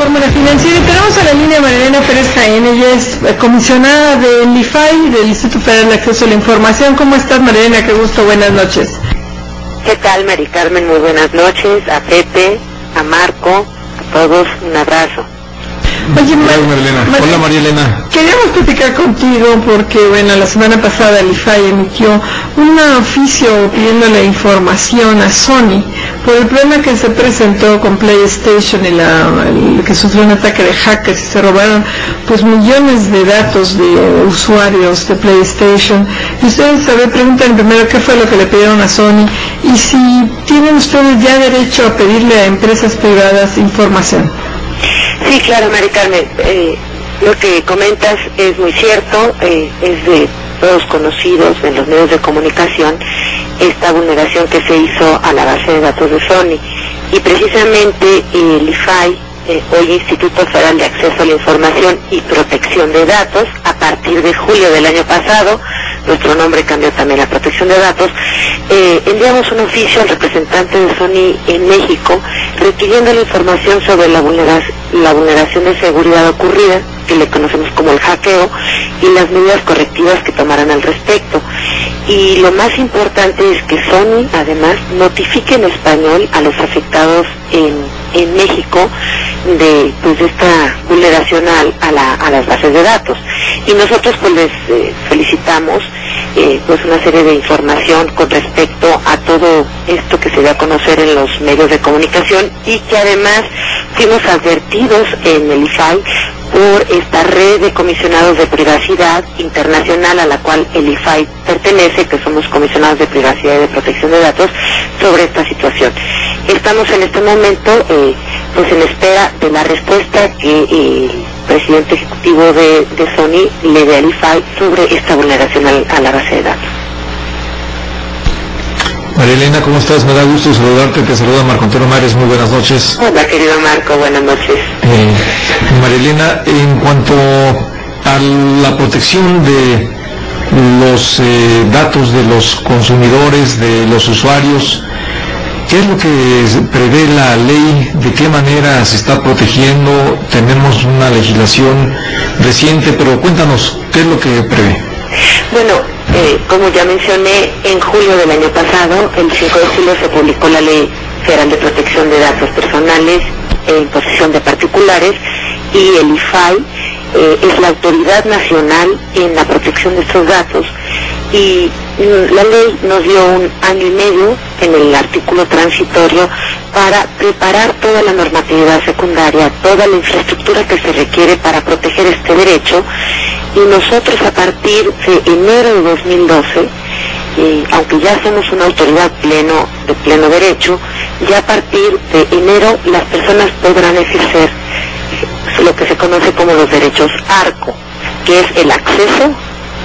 Fórmula Financiera. Tenemos a la línea Marilena Pérez Jaén, ella es comisionada del IFAI, del Instituto Federal de Acceso a la Información. ¿Cómo estás, Marilena? Qué gusto, buenas noches. ¿Qué tal, Mari Carmen? Muy buenas noches. A Pepe, a Marco, a todos, un abrazo. Oye, Marilena. Hola, María Elena. Queríamos platicar contigo porque, bueno, la semana pasada el IFAI emitió un oficio pidiéndole información a Sony por el problema que se presentó con PlayStation y que sufrió un ataque de hackers y se robaron pues millones de datos de usuarios de PlayStation. Y ustedes preguntan primero qué fue lo que le pidieron a Sony y si tienen ustedes ya derecho a pedirle a empresas privadas información. Sí, claro, Mari Carmen, lo que comentas es muy cierto, es de todos conocidos en los medios de comunicación esta vulneración que se hizo a la base de datos de Sony, y precisamente el IFAI, hoy Instituto Federal de Acceso a la Información y Protección de Datos, a partir de julio del año pasado, nuestro nombre cambió también a Protección de Datos, enviamos un oficio al representante de Sony en México requiriendo la información sobre la vulneración de seguridad ocurrida, que le conocemos como el hackeo, y las medidas correctivas que tomarán al respecto. Y lo más importante es que Sony, además, notifique en español a los afectados en México de esta vulneración a las bases de datos. Y nosotros pues les felicitamos una serie de información con respecto a todo esto que se dio a conocer en los medios de comunicación, y que además fuimos advertidos en el IFAI por esta red de comisionados de privacidad internacional a la cual el IFAI pertenece, que somos comisionados de privacidad y de protección de datos, sobre esta situación. Estamos en este momento en espera de la respuesta que el presidente ejecutivo de Sony le dé al IFAI sobre esta vulneración a la base de datos. María Elena, ¿cómo estás? Me da gusto saludarte, te saluda Marco Antonio Mares, muy buenas noches. Hola, querido Marco, buenas noches. María Elena, en cuanto a la protección de los datos de los consumidores, de los usuarios, ¿qué es lo que prevé la ley? ¿De qué manera se está protegiendo? Tenemos una legislación reciente, pero cuéntanos, ¿qué es lo que prevé? Bueno, como ya mencioné, en julio del año pasado, el 5 de julio, se publicó la Ley Federal de Protección de Datos Personales en posesión de particulares, y el IFAI es la autoridad nacional en la protección de estos datos, y la ley nos dio 1 año y medio en el artículo transitorio para preparar toda la normatividad secundaria, toda la infraestructura que se requiere para proteger este derecho. Y nosotros, a partir de enero de 2012, aunque ya somos una autoridad de pleno derecho, ya a partir de enero las personas podrán ejercer lo que se conoce como los derechos ARCO, que es el acceso,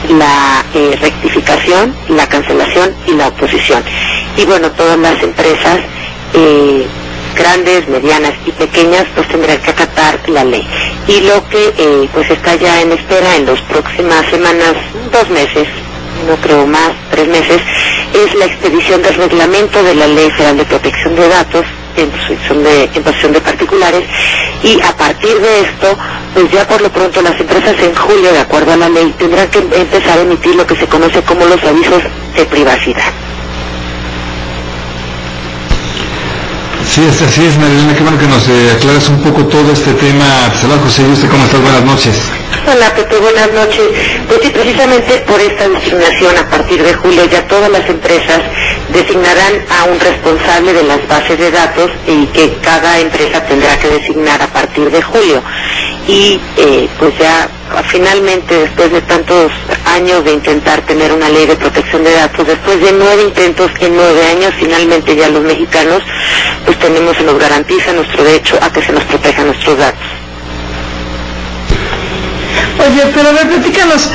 la rectificación, la cancelación y la oposición. Y bueno, todas las empresas grandes, medianas y pequeñas pues tendrán que acatar la ley. Y lo que está ya en espera en las próximas semanas, 2 meses, no creo más, 3 meses, es la expedición del reglamento de la Ley Federal de Protección de Datos en posesión de particulares, y a partir de esto, pues ya por lo pronto las empresas en julio, de acuerdo a la ley, tendrán que empezar a emitir lo que se conoce como los avisos de privacidad. Sí, así es, Marilena, qué bueno que nos aclares un poco todo este tema. Te saluda José, ¿y usted cómo estás? Buenas noches. Hola, Pepe, buenas noches. Pues sí, precisamente por esta designación, a partir de julio, ya todas las empresas designarán a un responsable de las bases de datos, y que cada empresa tendrá que designar a partir de julio. Y pues ya finalmente, después de tantos años de intentar tener una ley de protección de datos, después de 9 intentos en 9 años, finalmente ya los mexicanos pues se nos garantiza nuestro derecho a que se nos protejan nuestros datos. Oye, pero a ver, platícanos,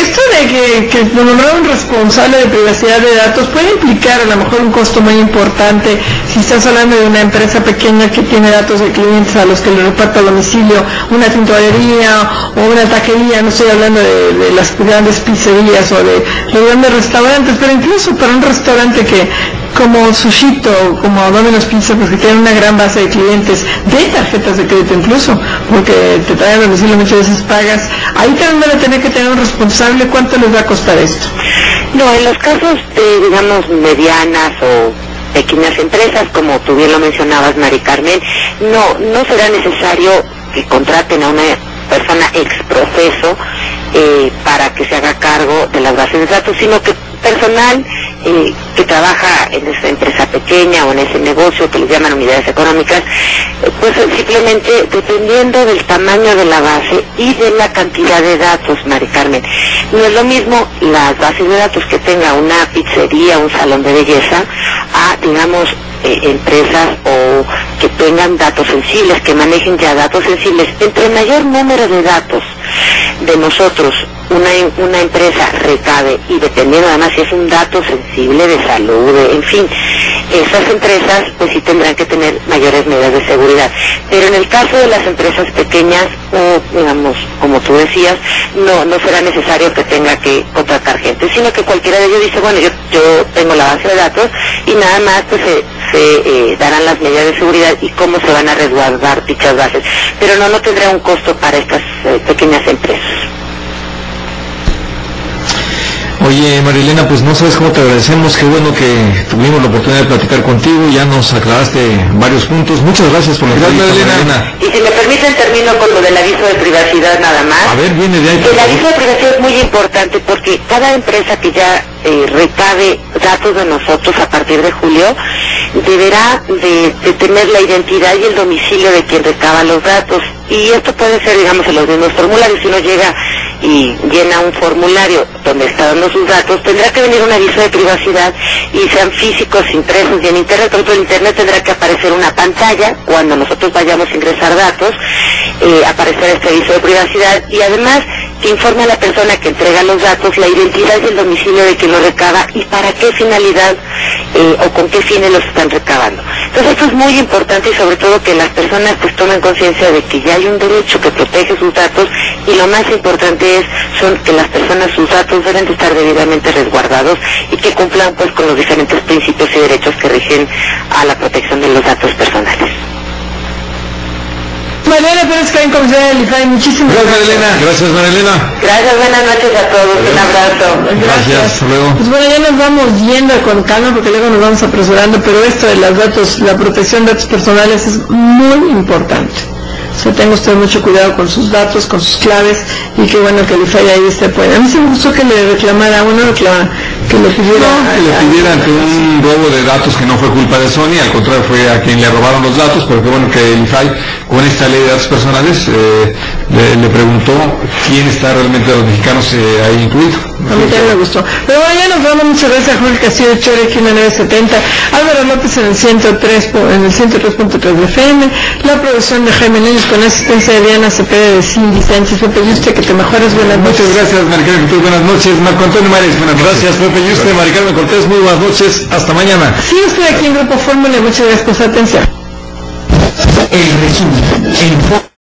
esto de que nombrar un responsable de privacidad de datos puede implicar a lo mejor un costo muy importante si estás hablando de una empresa pequeña que tiene datos de clientes a los que le reparte a domicilio, una tintorería o una taquería, no estoy hablando de las grandes pizzerías o de los grandes restaurantes, pero incluso para un restaurante que como Sushito, como Domino's Pizza, pues que tienen una gran base de clientes de tarjetas de crédito incluso, porque te traen a domicilio, muchas veces pagas. Ahí también van a tener que tener un responsable. ¿Cuánto les va a costar esto? No, en los casos de, digamos, medianas o pequeñas empresas, como tú bien lo mencionabas, Mari Carmen, no será necesario que contraten a una persona ex proceso para que se haga cargo de las bases de datos, sino que personal que trabaja en esa empresa pequeña o en ese negocio que les llaman unidades económicas, pues simplemente dependiendo del tamaño de la base y de la cantidad de datos, Mari Carmen. No es lo mismo las bases de datos que tenga una pizzería, un salón de belleza, a, digamos, empresas o que tengan datos sensibles, que manejen ya datos sensibles. Entre mayor número de datos de nosotros una empresa recabe, y dependiendo además si es un dato sensible de salud, en fin, esas empresas pues sí tendrán que tener mayores medidas de seguridad. Pero en el caso de las empresas pequeñas, digamos, como tú decías, no será necesario que tenga que contratar gente, sino que cualquiera de ellos dice, bueno, yo tengo la base de datos y nada más pues se darán las medidas de seguridad y cómo se van a resguardar dichas bases. Pero no tendrá un costo para estas pequeñas empresas. Oye, Marilena, pues no sabes cómo te agradecemos, qué bueno que tuvimos la oportunidad de platicar contigo, ya nos aclaraste varios puntos. Muchas gracias por la entrevista, Marilena. Y si me permiten, termino con lo del aviso de privacidad nada más. A ver, viene de ahí. El aviso de privacidad es muy importante porque cada empresa que ya recabe datos de nosotros a partir de julio deberá de tener la identidad y el domicilio de quien recaba los datos. Y esto puede ser, digamos, en los mismos formularios. Si uno llega y llena un formulario donde está dando sus datos, tendrá que venir un aviso de privacidad, y sean físicos, impresos y en internet. Por ejemplo, en internet tendrá que aparecer una pantalla cuando nosotros vayamos a ingresar datos, aparecer este aviso de privacidad, y además que informe a la persona que entrega los datos la identidad y el domicilio de quien lo recaba y para qué finalidad o con qué fines los están recabando. Entonces esto es muy importante, y sobre todo que las personas pues tomen conciencia de que ya hay un derecho que protege sus datos, y lo más importante son que las personas, sus datos deben de estar debidamente resguardados y que cumplan pues con los diferentes principios y derechos que rigen a la protección de los datos personales. Marilena Pérez Caín, comisaria del IFAI, muchísimas gracias. Marilena. Gracias, Marilena. Gracias, buenas noches a todos, un abrazo. Gracias, hasta luego. Pues bueno, ya nos vamos yendo con calma porque luego nos vamos apresurando, pero esto de los datos, la protección de datos personales es muy importante. O sea, tenga usted mucho cuidado con sus datos, con sus claves, y qué bueno que el IFAI ahí esté. A mí se me gustó que le reclamara a uno, que le pidiera... No, que le pidieran que un robo de datos que no fue culpa de Sony, al contrario fue a quien le robaron los datos, pero qué bueno que el IFAI, con esta ley de datos personales, le preguntó quién está realmente de los mexicanos ahí incluido. A mí también me gustó. Pero bueno, ya nos vamos. Muchas gracias a Jorge Castillo Chore, aquí en la 970, Álvaro López en el 103.3 de FM, la producción de Jaime Núñez con asistencia de Diana Cepeda, de Cindy Sánchez. Pepe Yuste, que te mejores, buenas noches. Muchas gracias, Maricarmen Cortés, buenas noches. Marco Antonio Mares, buenas gracias. Pepe Yuste, Maricarmen Cortés, muy buenas noches, hasta mañana. Sí, estoy aquí en Grupo Fórmula, muchas gracias por su atención. El resumen,